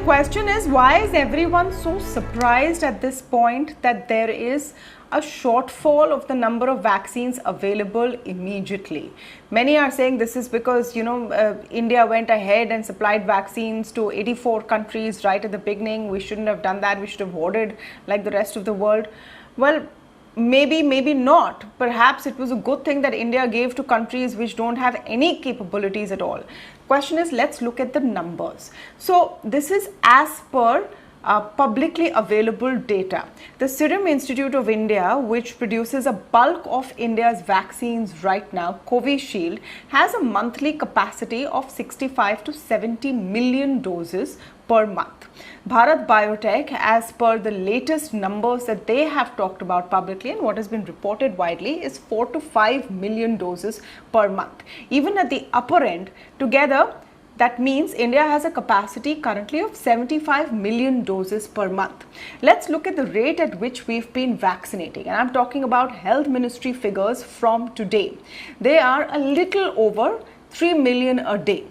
question is, why is everyone so surprised at this point that there is a shortfall of the number of vaccines available immediately? Many are saying this is because, India went ahead and supplied vaccines to 84 countries right at the beginning. We shouldn't have done that. We should have hoarded like the rest of the world. Well, maybe not. Perhaps it was a good thing that India gave to countries which don't have any capabilities at all. Question is, let's look at the numbers. So this is as per publicly available data. The Serum Institute of India, which produces a bulk of India's vaccines right now, Covishield, has a monthly capacity of 65 to 70 million doses per month. Bharat Biotech, as per the latest numbers that they have talked about publicly and what has been reported widely, is 4 to 5 million doses per month. Even at the upper end, together, that means India has a capacity currently of 75 million doses per month. Let's look at the rate at which we've been vaccinating. And I'm talking about Health Ministry figures from today. They are a little over 3 million a day.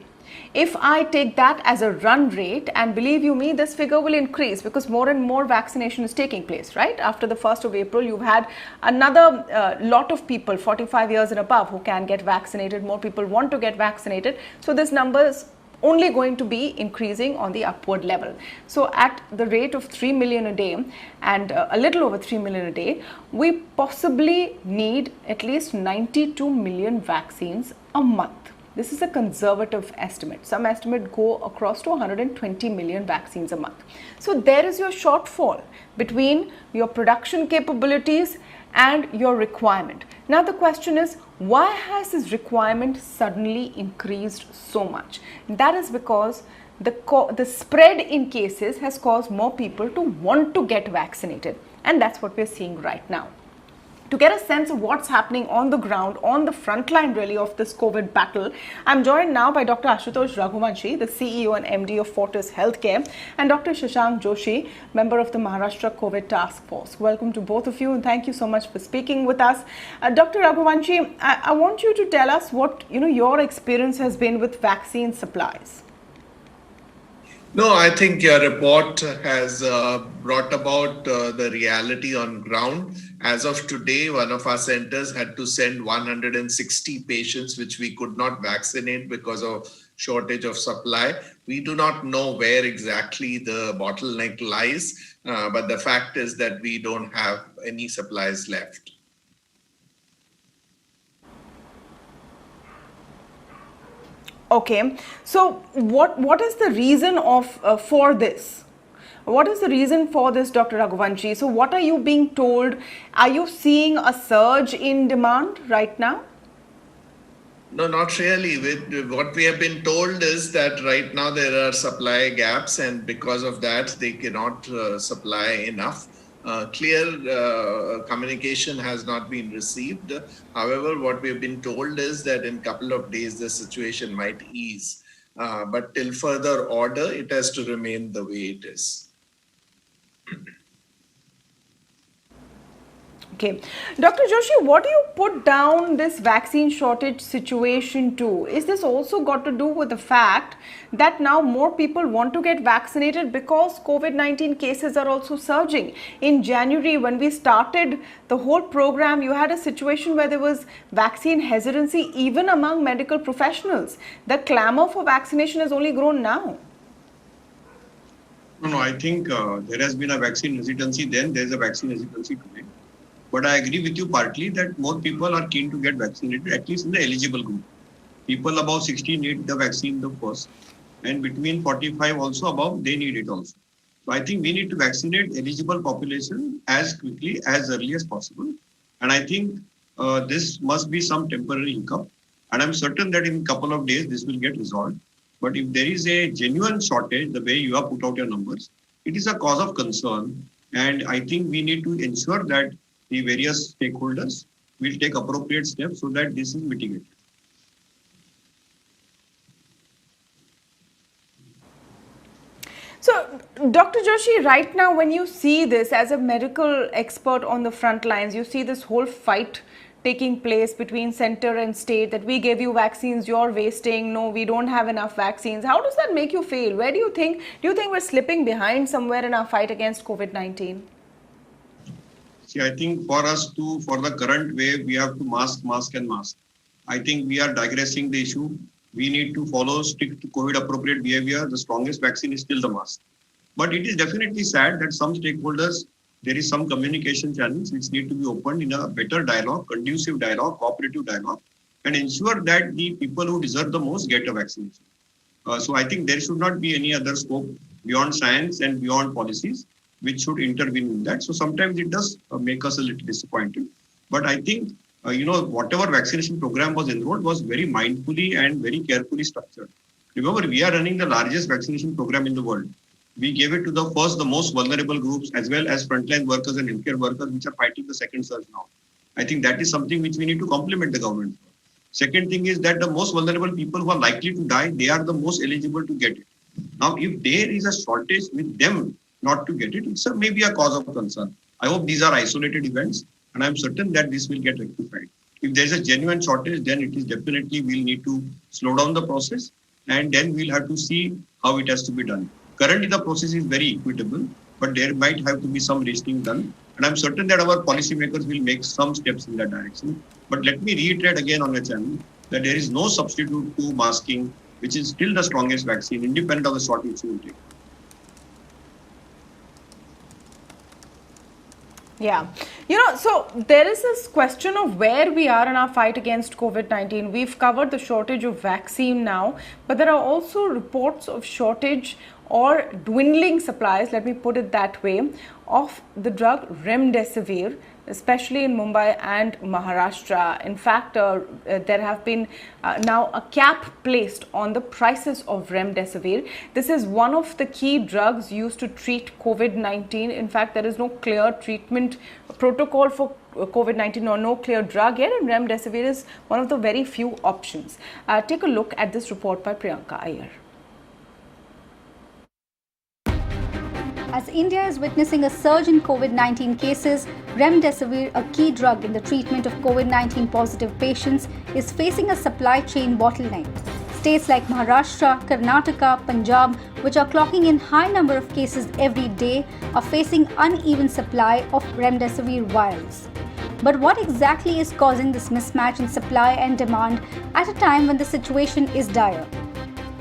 If I take that as a run rate, and believe you me, this figure will increase because more and more vaccination is taking place, right? After the 1st of April, you've had another lot of people, 45 years and above, who can get vaccinated. More people want to get vaccinated. So this number is only going to be increasing on the upward level. So at the rate of 3 million a day and a little over 3 million a day, we possibly need at least 92 million vaccines a month. This is a conservative estimate. Some estimates go across to 120 million vaccines a month. So there is your shortfall between your production capabilities and your requirement. Now the question is, why has this requirement suddenly increased so much? That is because the spread in cases has caused more people to want to get vaccinated, and that's what we're seeing right now. To get a sense of what's happening on the ground, on the front line really of this COVID battle, I'm joined now by Dr. Ashutosh Raghuvanshi, the CEO and MD of Fortis Healthcare, and Dr. Shashank Joshi, member of the Maharashtra COVID Task Force. Welcome to both of you, and thank you so much for speaking with us. Dr. Raghuvanshi, I want you to tell us what your experience has been with vaccine supplies. No, I think your report has brought about the reality on ground. As of today, one of our centers had to send 160 patients, which we could not vaccinate because of shortage of supply. We do not know where exactly the bottleneck lies, but the fact is that we don't have any supplies left. Okay, so what is the reason for this? What is the reason for this, Dr. Raghuvanshi? So what are you being told? Are you seeing a surge in demand right now? No, not really. What we have been told is that right now there are supply gaps, and because of that, they cannot supply enough. Clear communication has not been received. However, what we've been told is that in a couple of days, the situation might ease. But till further order, it has to remain the way it is. Okay. Dr. Joshi, what do you put down this vaccine shortage situation to? Is this also got to do with the fact that now more people want to get vaccinated because COVID-19 cases are also surging? In January, when we started the whole program, you had a situation where there was vaccine hesitancy even among medical professionals. The clamor for vaccination has only grown now. No, I think there has been a vaccine hesitancy then, there is a vaccine hesitancy today. But I agree with you partly that more people are keen to get vaccinated, at least in the eligible group. People above 60 need the vaccine the first, and between 45 also above, they need it also. So I think we need to vaccinate eligible population as quickly, as early as possible. And I think this must be some temporary hiccup. And I'm certain that in a couple of days, this will get resolved. But if there is a genuine shortage, the way you have put out your numbers, it is a cause of concern. And I think we need to ensure that the various stakeholders will take appropriate steps so that this is mitigated. So, Dr. Joshi, right now when you see this as a medical expert on the front lines, you see this whole fight taking place between center and state, that we gave you vaccines, you're wasting, no, we don't have enough vaccines. How does that make you feel? Where do you think we're slipping behind somewhere in our fight against COVID-19? See, I think for the current wave, we have to mask. I think we are digressing the issue. We need to follow strict COVID appropriate behavior. The strongest vaccine is still the mask. But it is definitely sad that some stakeholders, there is some communication channels which need to be opened in a better dialogue, conducive dialogue, cooperative dialogue, and ensure that the people who deserve the most get a vaccination. So I think there should not be any other scope beyond science and beyond policies which should intervene in that. So sometimes it does make us a little disappointed. But I think, whatever vaccination program was enrolled was very mindfully and very carefully structured. Remember, we are running the largest vaccination program in the world. We gave it to the most vulnerable groups, as well as frontline workers and healthcare workers, which are fighting the second surge now. I think that is something which we need to compliment the government for. Second thing is that the most vulnerable people who are likely to die, they are the most eligible to get it. Now, if there is a shortage with them not to get it, it's maybe a cause of concern. I hope these are isolated events, and I'm certain that this will get rectified. If there's a genuine shortage, then it is definitely we'll need to slow down the process, and then we'll have to see how it has to be done. Currently, the process is very equitable, but there might have to be some reasoning done. And I'm certain that our policymakers will make some steps in that direction. But let me reiterate again on the channel that there is no substitute to masking, which is still the strongest vaccine, independent of the shot which you will take. Yeah. So there is this question of where we are in our fight against COVID-19. We've covered the shortage of vaccine now, but there are also reports of shortage or dwindling supplies, let me put it that way, of the drug Remdesivir, especially in Mumbai and Maharashtra. In fact, there have been now a cap placed on the prices of Remdesivir. This is one of the key drugs used to treat COVID-19. In fact, there is no clear treatment protocol for COVID-19 or no clear drug yet, and Remdesivir is one of the very few options. Take a look at this report by Priyanka Iyer. As India is witnessing a surge in COVID-19 cases, Remdesivir, a key drug in the treatment of COVID-19 positive patients, is facing a supply chain bottleneck. States like Maharashtra, Karnataka, Punjab, which are clocking in high number of cases every day, are facing uneven supply of Remdesivir vials. But what exactly is causing this mismatch in supply and demand at a time when the situation is dire?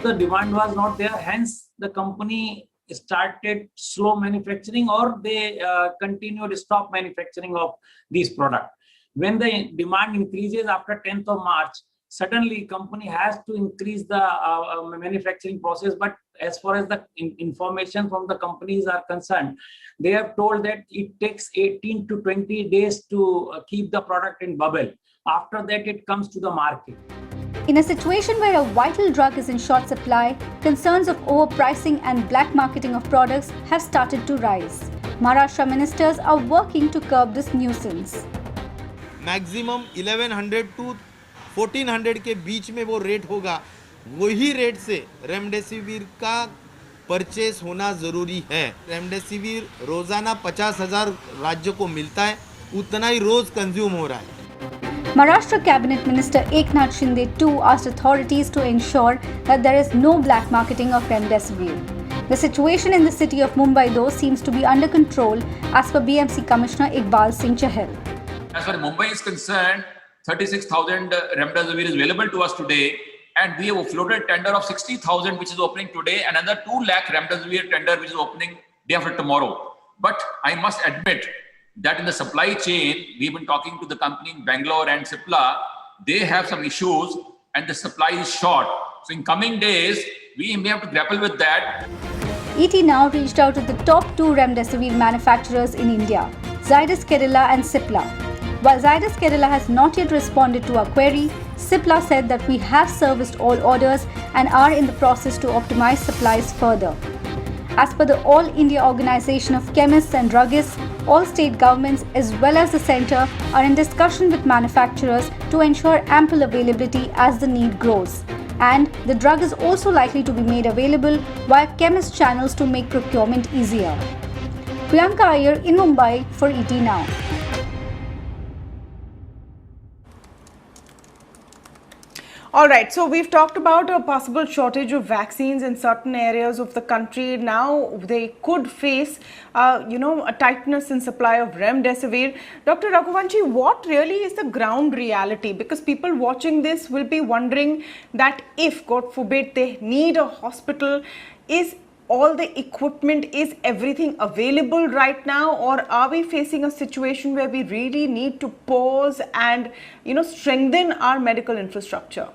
The demand was not there, hence the company started slow manufacturing, or they continued stop manufacturing of these products. When the demand increases after 10th of March, suddenly company has to increase the manufacturing process. But as far as the information from the companies are concerned, they have told that it takes 18 to 20 days to keep the product in bubble. After that, it comes to the market. In a situation where a vital drug is in short supply, concerns of overpricing and black marketing of products have started to rise. Maharashtra ministers are working to curb this nuisance. Maximum 1100 to 1400 के बीच में वो rate होगा, वही rate से remdesivir का purchase होना ज़रूरी है। रेमडेसिविर रोज़ाना 50,000 राज्यों को मिलता है, उतना ही रोज़ कंज्यूम हो रहा है। Maharashtra Cabinet Minister Eknath Shinde too asked authorities to ensure that there is no black marketing of Remdesivir. The situation in the city of Mumbai though seems to be under control as per BMC Commissioner Iqbal Singh Chahal. As far as Mumbai is concerned, 36,000 Remdesivir is available to us today, and we have floated tender of 60,000 which is opening today, another 2 lakh Remdesivir tender which is opening day after tomorrow. But I must admit that in the supply chain, we've been talking to the company in Bangalore and Cipla, they have some issues and the supply is short. So in coming days, we may have to grapple with that. ET now reached out to the top 2 Remdesivir manufacturers in India, Zydus Cadila and Cipla. While Zydus Cadila has not yet responded to our query, Cipla said that we have serviced all orders and are in the process to optimize supplies further. As per the All India Organization of Chemists and Druggists, all state governments as well as the centre are in discussion with manufacturers to ensure ample availability as the need grows. And the drug is also likely to be made available via chemist channels to make procurement easier. Priyanka Iyer in Mumbai for ET Now. All right, so we've talked about a possible shortage of vaccines in certain areas of the country. Now they could face, a tightness in supply of Remdesivir. Dr. Raghuvanshi, what really is the ground reality? Because people watching this will be wondering that if, God forbid, they need a hospital, is all the equipment, is everything available right now, or are we facing a situation where we really need to pause and strengthen our medical infrastructure?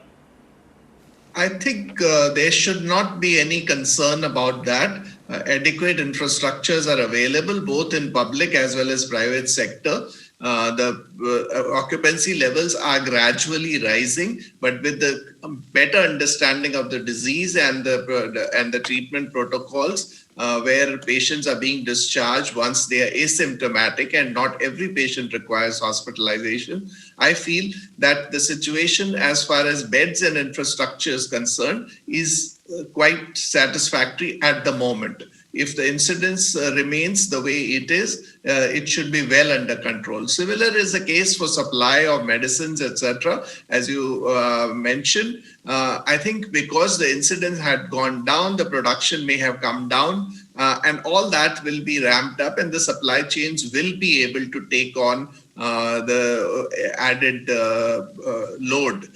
I think there should not be any concern about that. Adequate infrastructures are available both in public as well as private sector. The occupancy levels are gradually rising, but with the better understanding of the disease and the treatment protocols, where patients are being discharged once they are asymptomatic, and not every patient requires hospitalization. I feel that the situation as far as beds and infrastructure is concerned is quite satisfactory at the moment. If the incidence remains the way it is, it should be well under control. Similar is the case for supply of medicines, etc. As you mentioned, I think because the incidence had gone down, the production may have come down, and all that will be ramped up, and the supply chains will be able to take on the added load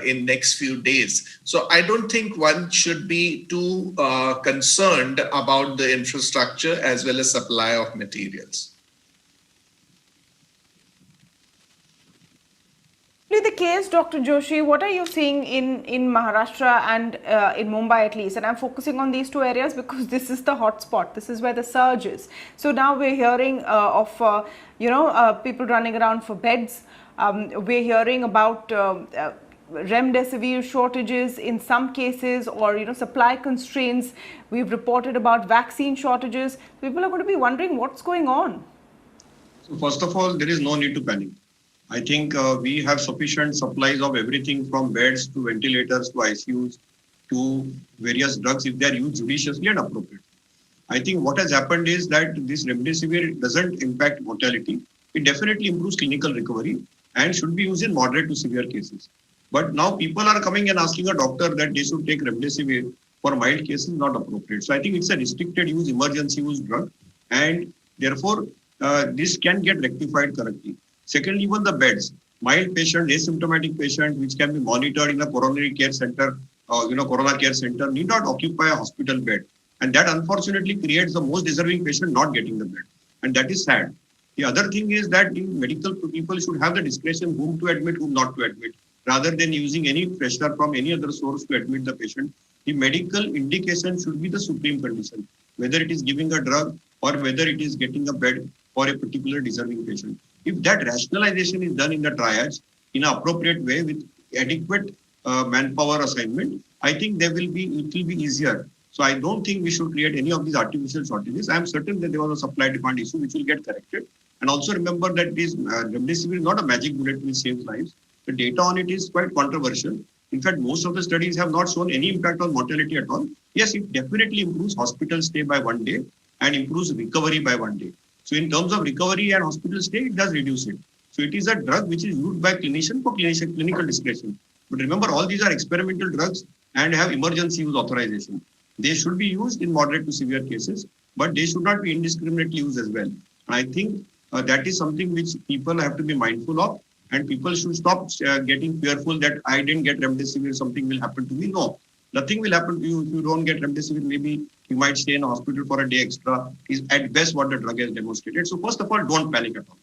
in next few days. So I don't think one should be too concerned about the infrastructure as well as supply of materials. The case, Dr. Joshi, what are you seeing in Maharashtra and in Mumbai at least? And I'm focusing on these two areas because this is the hotspot. This is where the surge is. So now we're hearing of people running around for beds. We're hearing about Remdesivir shortages in some cases, or supply constraints. We've reported about vaccine shortages. People are going to be wondering what's going on. So first of all, there is no need to panic. I think we have sufficient supplies of everything from beds to ventilators to ICUs to various drugs if they are used judiciously and appropriately. I think what has happened is that this Remdesivir doesn't impact mortality. It definitely improves clinical recovery and should be used in moderate to severe cases. But now people are coming and asking a doctor that they should take Remdesivir for mild cases, not appropriate. So I think it's a restricted use, emergency use drug, and therefore this can get rectified correctly. Secondly, even the beds, mild patient, asymptomatic patient, which can be monitored in a coronary care center, corona care center, need not occupy a hospital bed. And that unfortunately creates the most deserving patient not getting the bed. And that is sad. The other thing is that the medical people should have the discretion whom to admit, whom not to admit, rather than using any pressure from any other source to admit the patient. The medical indication should be the supreme condition, whether it is giving a drug or whether it is getting a bed for a particular deserving patient. If that rationalization is done in the triage in an appropriate way with adequate manpower assignment, I think it will be easier. So I don't think we should create any of these artificial shortages. I am certain that there was a supply demand issue which will get corrected. And also remember that this Remdesivir is not a magic bullet which saves lives. The data on it is quite controversial. In fact, most of the studies have not shown any impact on mortality at all. Yes, it definitely improves hospital stay by 1 day and improves recovery by 1 day. So in terms of recovery and hospital stay, it does reduce it. So it is a drug which is used by clinician for clinical discretion. But remember, all these are experimental drugs and have emergency use authorization. They should be used in moderate to severe cases, but they should not be indiscriminately used as well. And I think that is something which people have to be mindful of, and people should stop getting fearful that I didn't get Remdesivir, something will happen to me. No, nothing will happen to you if you don't get Remdesivir. Maybe you might stay in a hospital for a day extra, is at best what the drug has demonstrated. So first of all, don't panic at all.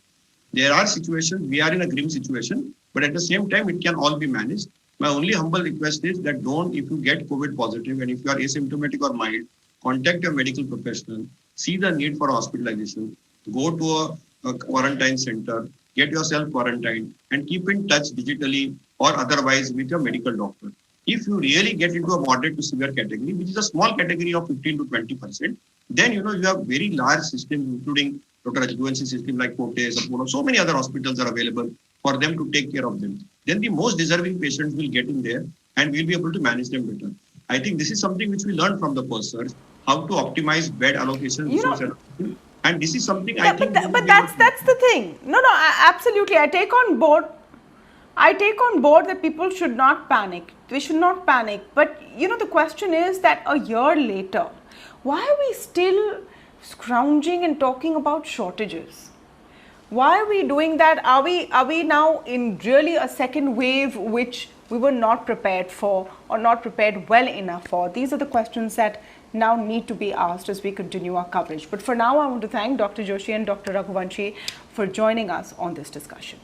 There are situations, we are in a grim situation, but at the same time, it can all be managed. My only humble request is that if you get COVID positive and if you are asymptomatic or mild, contact your medical professional, see the need for hospitalization, go to a quarantine center, get yourself quarantined, and keep in touch digitally or otherwise with your medical doctor. If you really get into a moderate to severe category, which is a small category of 15 to 20%, then you have very large systems, including Dr. Raghuvanshi system like Fortis, so many other hospitals are available for them to take care of them. Then the most deserving patients will get in there and we'll be able to manage them better. I think this is something which we learned from the first surge, how to optimize bed allocation, resource allocation. And this is something I think... But that's the thing. No, absolutely. I take on board I take on board that people should not panic. We should not panic. But, the question is that a year later, why are we still scrounging and talking about shortages? Why are we doing that? Are we now in really a second wave which we were not prepared for or not prepared well enough for? These are the questions that now need to be asked as we continue our coverage. But for now, I want to thank Dr. Joshi and Dr. Raghuvanshi for joining us on this discussion.